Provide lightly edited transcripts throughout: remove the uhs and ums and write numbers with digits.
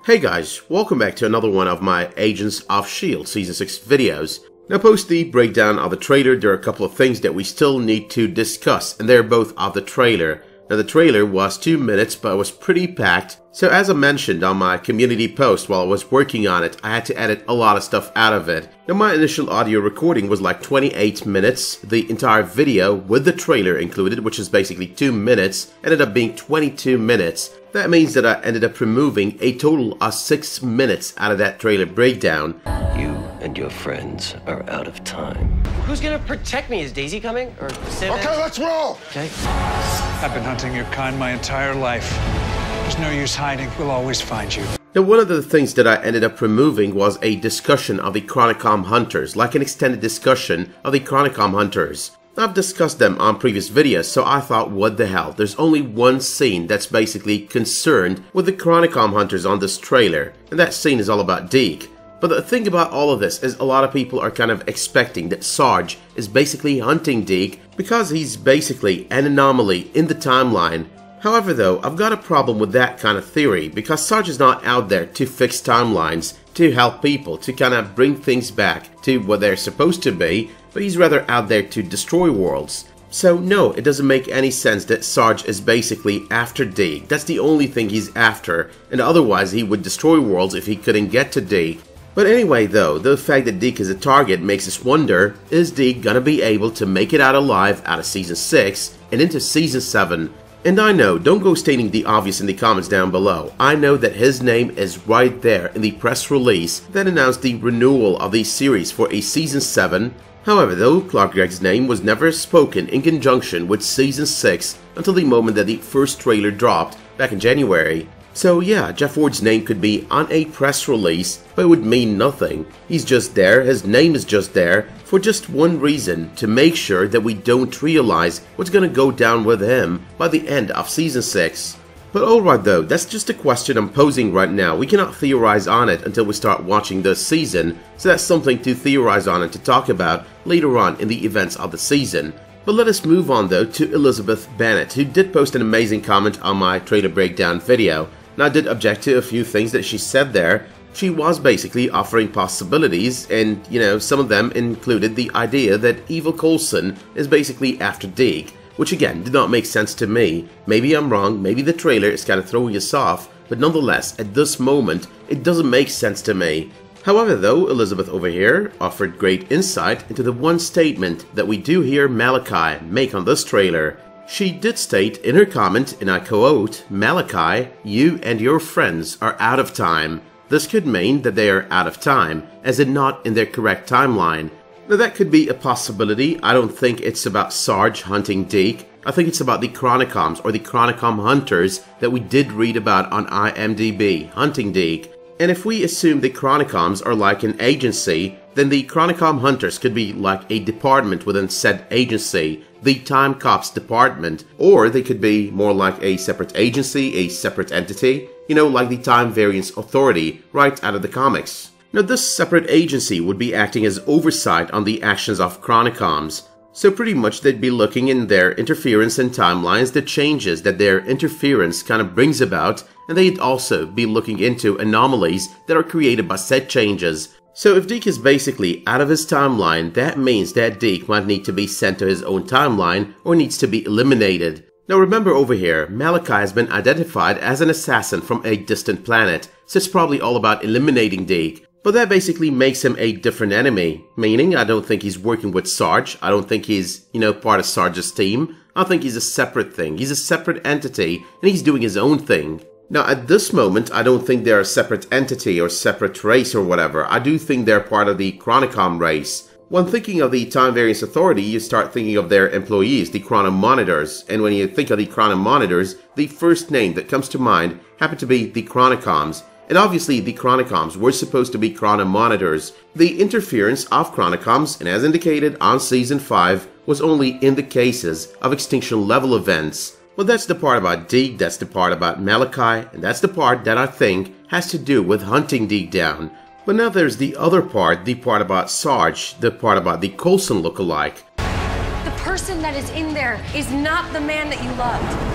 Hey guys, welcome back to another one of my Agents of S.H.I.E.L.D. Season 6 videos. Now post the breakdown of the trailer, there are a couple of things that we still need to discuss, and they're both of the trailer. Now the trailer was 2 minutes, but it was pretty packed, so as I mentioned on my community post while I was working on it, I had to edit a lot of stuff out of it. Now my initial audio recording was like 28 minutes, the entire video with the trailer included, which is basically 2 minutes, ended up being 22 minutes. That means that I ended up removing a total of 6 minutes out of that trailer breakdown. You and your friends are out of time. Who's gonna protect me? Is Daisy coming? Or Simmons? Okay, let's roll! Okay. I've been hunting your kind my entire life. There's no use hiding. We'll always find you. Now one of the things that I ended up removing was a discussion of the Chronicom Hunters, like an extended discussion of the Chronicom Hunters. I've discussed them on previous videos, so I thought, what the hell, there's only one scene that's basically concerned with the Chronicom Hunters on this trailer, and that scene is all about Deke. But the thing about all of this is a lot of people are kind of expecting that Sarge is basically hunting Deke because he's basically an anomaly in the timeline. However though, I've got a problem with that kind of theory because Sarge is not out there to fix timelines, to help people, to kind of bring things back to what they're supposed to be, but he's rather out there to destroy worlds. So no, it doesn't make any sense that Sarge is basically after Deke. That's the only thing he's after, and otherwise he would destroy worlds if he couldn't get to Deke. But anyway though, the fact that Deke is a target makes us wonder, is Deke gonna be able to make it out alive out of Season 6 and into Season 7? And I know, don't go stating the obvious in the comments down below. I know that his name is right there in the press release that announced the renewal of the series for a Season 7. However though, Clark Gregg's name was never spoken in conjunction with Season 6 until the moment that the first trailer dropped back in January. So yeah, Jeff Ward's name could be on a press release, but it would mean nothing. He's just there, his name is just there, for just one reason, to make sure that we don't realize what's gonna go down with him by the end of Season 6. But alright though, that's just a question I'm posing right now. We cannot theorize on it until we start watching the season, so that's something to theorize on and to talk about later on in the events of the season. But let us move on though to Elizabeth Bennet, who did post an amazing comment on my trailer breakdown video. Now I did object to a few things that she said there. She was basically offering possibilities, and you know, some of them included the idea that evil Coulson is basically after Deke, which again did not make sense to me. Maybe I'm wrong, maybe the trailer is kind of throwing us off, but nonetheless, at this moment, it doesn't make sense to me. However though, Elizabeth over here offered great insight into the one statement that we do hear Malachi make on this trailer. She did state in her comment, and I quote, "Malachi, you and your friends are out of time." This could mean that they are out of time, as in not in their correct timeline. Now that could be a possibility. I don't think it's about Sarge hunting Deke. I think it's about the Chronicoms or the Chronicom Hunters that we did read about on IMDb, hunting Deke. And if we assume the Chronicoms are like an agency, then the Chronicom Hunters could be like a department within said agency, the Time Cops department, or they could be more like a separate agency, a separate entity, you know, like the Time Variance Authority right out of the comics. Now this separate agency would be acting as oversight on the actions of Chronicoms. So pretty much they'd be looking in their interference in timelines, the changes that their interference kind of brings about, and they'd also be looking into anomalies that are created by said changes. So if Deke is basically out of his timeline, that means that Deke might need to be sent to his own timeline or needs to be eliminated. Now remember over here, Malachi has been identified as an assassin from a distant planet, so it's probably all about eliminating Deke. But that basically makes him a different enemy, meaning I don't think he's working with Sarge, I don't think he's, you know, part of Sarge's team. I think he's a separate thing, he's a separate entity, and he's doing his own thing. Now at this moment, I don't think they're a separate entity or separate race or whatever. I do think they're part of the Chronicom race. When thinking of the Time Variance Authority, you start thinking of their employees, the Chronom Monitors, and when you think of the Chronom Monitors, the first name that comes to mind happened to be the Chronicoms. And obviously the Chronicoms were supposed to be Chronom Monitors. The interference of Chronicoms, and as indicated on Season 5, was only in the cases of extinction level events. Well, that's the part about Deke, that's the part about Malachi, and that's the part that I think has to do with hunting Deke down. But now there's the other part, the part about Sarge, the part about the Coulson lookalike. The person that is in there is not the man that you loved.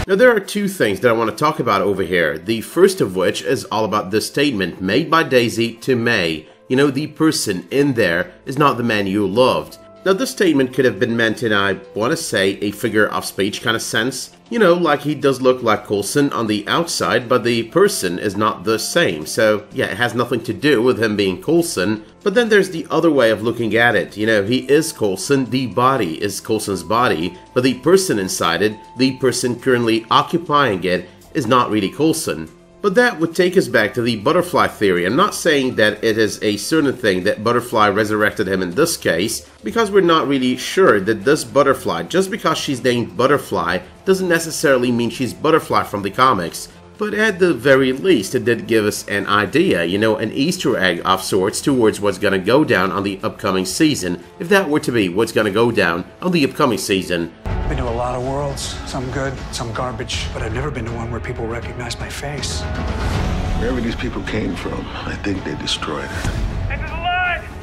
Now there are two things that I want to talk about over here. The first of which is all about the statement made by Daisy to May. You know, the person in there is not the man you loved. Now this statement could have been meant in, I want to say, a figure of speech kind of sense. You know, like he does look like Coulson on the outside, but the person is not the same. So yeah, it has nothing to do with him being Coulson. But then there's the other way of looking at it. You know, he is Coulson, the body is Coulson's body, but the person inside it, the person currently occupying it, is not really Coulson. But that would take us back to the butterfly theory. I'm not saying that it is a certain thing that Butterfly resurrected him in this case, because we're not really sure that this Butterfly, just because she's named Butterfly, doesn't necessarily mean she's Butterfly from the comics. But at the very least, it did give us an idea, you know, an Easter egg of sorts towards what's gonna go down on the upcoming season, if that were to be what's gonna go down on the upcoming season. Been to a lot of worlds, some good, some garbage, but I've never been to one where people recognize my face. Wherever these people came from, I think they destroyed it.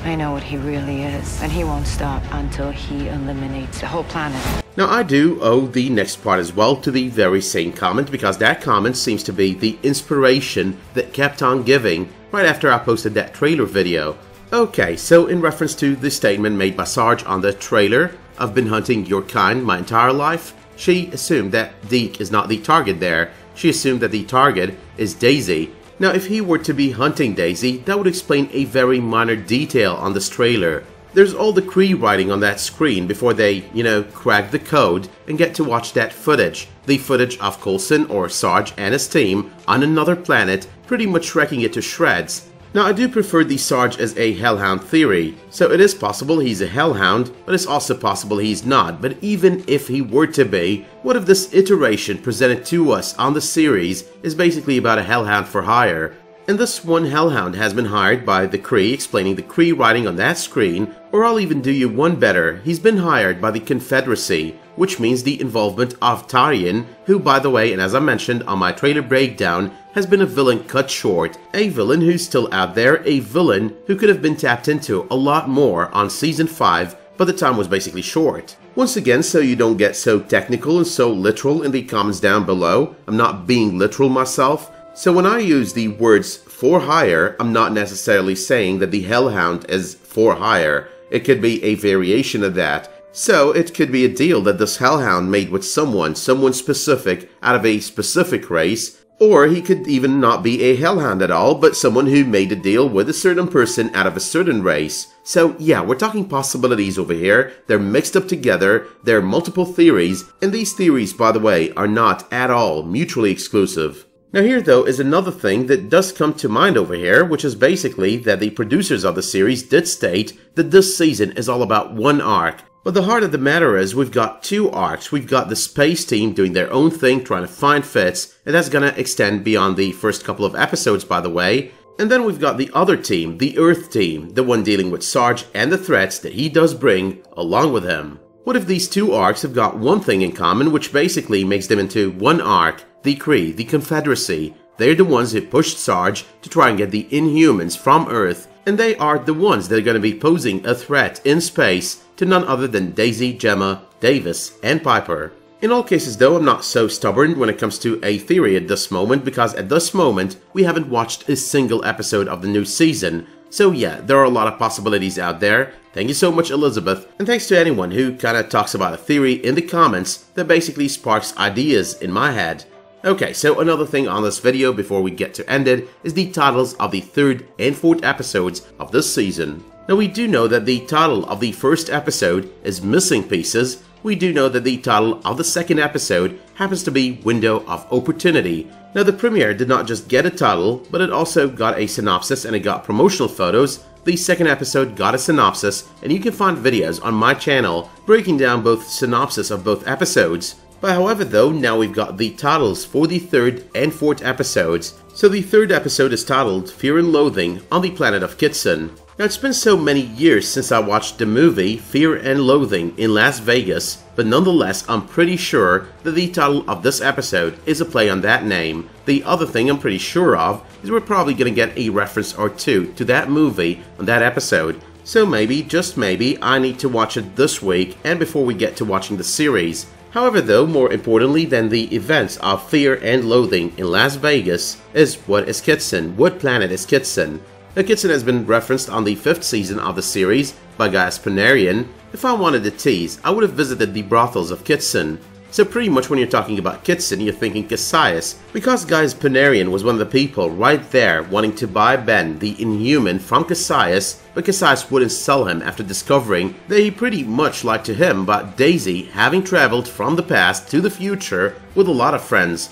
I know what he really is, and he won't stop until he eliminates the whole planet. Now I do owe the next part as well to the very same comment, because that comment seems to be the inspiration that kept on giving right after I posted that trailer video. Okay, so in reference to the statement made by Sarge on the trailer, "I've been hunting your kind my entire life," she assumed that Deke is not the target there. She assumed that the target is Daisy. Now if he were to be hunting Daisy, that would explain a very minor detail on this trailer. There's all the Kree writing on that screen before they, you know, crack the code and get to watch that footage. The footage of Coulson or Sarge and his team on another planet, pretty much wrecking it to shreds. Now I do prefer the Sarge as a Hellhound theory, so it is possible he's a Hellhound, but it's also possible he's not. But even if he were to be, what if this iteration presented to us on the series is basically about a Hellhound for hire? And this one Hellhound has been hired by the Kree, explaining the Kree writing on that screen, or I'll even do you one better, he's been hired by the Confederacy, which means the involvement of Tarian, who by the way, and as I mentioned on my trailer breakdown, has been a villain cut short, a villain who's still out there, a villain who could have been tapped into a lot more on Season 5, but the time was basically short. Once again, so you don't get so technical and so literal in the comments down below, I'm not being literal myself. So when I use the words for hire, I'm not necessarily saying that the Hellhound is for hire. It could be a variation of that. So it could be a deal that this Hellhound made with someone specific out of a specific race, or he could even not be a Hellhound at all, but someone who made a deal with a certain person out of a certain race. So yeah, we're talking possibilities over here. They're mixed up together, there are multiple theories, and these theories, by the way, are not at all mutually exclusive. Now here though is another thing that does come to mind over here, which is basically that the producers of the series did state that this season is all about one arc. But the heart of the matter is we've got two arcs. We've got the space team doing their own thing, trying to find Fitz, and that's gonna extend beyond the first couple of episodes, by the way. And then we've got the other team, the Earth team, the one dealing with Sarge and the threats that he does bring along with him. What if these two arcs have got one thing in common, which basically makes them into one arc? The Kree, the Confederacy. They're the ones who pushed Sarge to try and get the Inhumans from Earth, and they are the ones that are going to be posing a threat in space to none other than Daisy, Jemma, Daviiz, and Piper. In all cases though, I'm not so stubborn when it comes to a theory at this moment, because at this moment, we haven't watched a single episode of the new season. So yeah, there are a lot of possibilities out there. Thank you so much, Elizabeth, and thanks to anyone who kinda talks about a theory in the comments that basically sparks ideas in my head. Okay, so another thing on this video before we get to end it is the titles of the 3rd and 4th episodes of this season. Now we do know that the title of the first episode is Missing Pieces. We do know that the title of the 2nd episode happens to be Window of Opportunity. Now the premiere did not just get a title, but it also got a synopsis and it got promotional photos. The 2nd episode got a synopsis, and you can find videos on my channel breaking down both synopsis of both episodes. But however though, now we've got the titles for the 3rd and 4th episodes. So the 3rd episode is titled Fear and Loathing on the planet of Kitson. Now it's been so many years since I watched the movie Fear and Loathing in Las Vegas, but nonetheless I'm pretty sure that the title of this episode is a play on that name. The other thing I'm pretty sure of is we're probably gonna get a reference or two to that movie on that episode. So maybe, just maybe, I need to watch it this week and before we get to watching the series. However though, more importantly than the events of fear and loathing in Las Vegas is what is Kitson? What planet is Kitson? Now Kitson has been referenced on the 5th season of the series by Gaius Panarian. If I wanted to tease, I would have visited the brothels of Kitson. So pretty much when you're talking about Kitson, you're thinking Cassius, because Gaius Panarian was one of the people right there wanting to buy Ben, the Inhuman, from Cassius, but Cassius wouldn't sell him after discovering that he pretty much lied to him about Daisy having traveled from the past to the future with a lot of friends.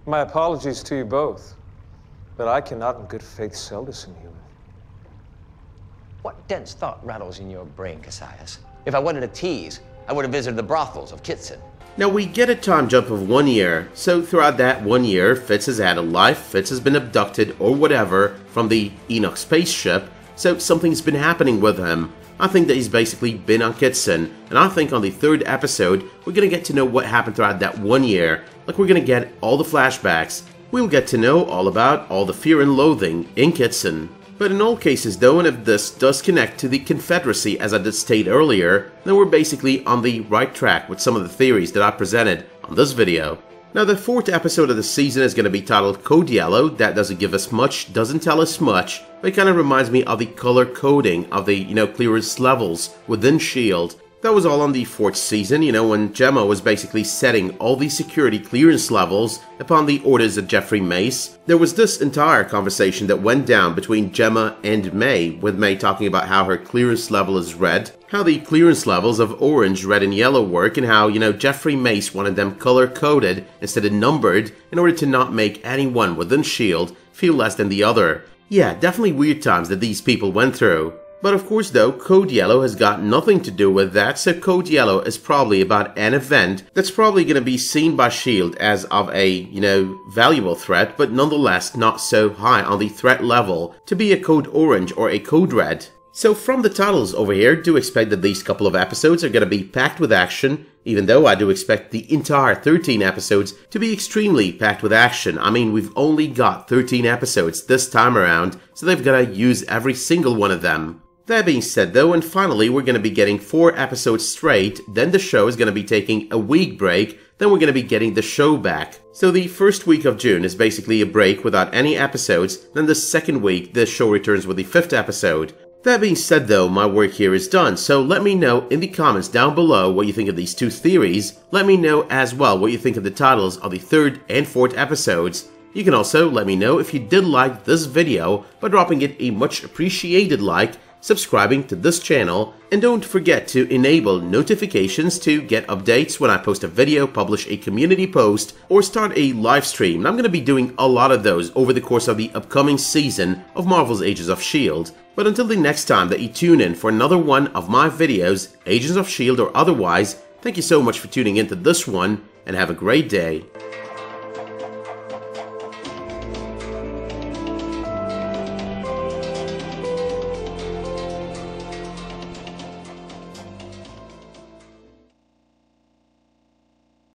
My apologies to you both, but I cannot in good faith sell this Inhuman. What dense thought rattles in your brain, Cassius? If I wanted to tease, I would have visited the brothels of Kitson. Now we get a time jump of 1 year, so throughout that 1 year, Fitz has had a life, Fitz has been abducted or whatever from the Enoch spaceship, so something's been happening with him. I think that he's basically been on Kitson, and I think on the 3rd episode, we're gonna get to know what happened throughout that 1 year, like we're gonna get all the flashbacks. We'll get to know all about all the fear and loathing in Kitson. But in all cases though, and if this does connect to the Confederacy as I did state earlier, then we're basically on the right track with some of the theories that I presented on this video. Now the 4th episode of the season is going to be titled Code Yellow. That doesn't give us much, doesn't tell us much, but it kind of reminds me of the color coding of the, clearance levels within S.H.I.E.L.D. That was all on the 4th season, when Jemma was basically setting all the security clearance levels upon the orders of Jeffrey Mace. There was this entire conversation that went down between Jemma and May, with May talking about how her clearance level is red, how the clearance levels of orange, red, and yellow work, and how, Jeffrey Mace wanted them color-coded instead of numbered in order to not make anyone within S.H.I.E.L.D. feel less than the other. Yeah, definitely weird times that these people went through. But of course though, Code Yellow has got nothing to do with that, so Code Yellow is probably about an event that's probably going to be seen by S.H.I.E.L.D. as of a, valuable threat, but nonetheless not so high on the threat level to be a Code Orange or a Code Red. So from the titles over here, do expect that these couple of episodes are going to be packed with action, even though I do expect the entire 13 episodes to be extremely packed with action. I mean, we've only got 13 episodes this time around, so they've got to use every single one of them. That being said though, and finally we're going to be getting 4 episodes straight, then the show is going to be taking a week break, then we're going to be getting the show back. So the first week of June is basically a break without any episodes, then the second week the show returns with the 5th episode. That being said though, my work here is done, so let me know in the comments down below what you think of these 2 theories. Let me know as well what you think of the titles of the 3rd and 4th episodes. You can also let me know if you did like this video by dropping it a much appreciated like, subscribing to this channel, and don't forget to enable notifications to get updates when I post a video, publish a community post, or start a live stream. And I'm going to be doing a lot of those over the course of the upcoming season of Marvel's Agents of S.H.I.E.L.D. But until the next time that you tune in for another one of my videos, Agents of S.H.I.E.L.D. or otherwise, thank you so much for tuning into this one, and have a great day.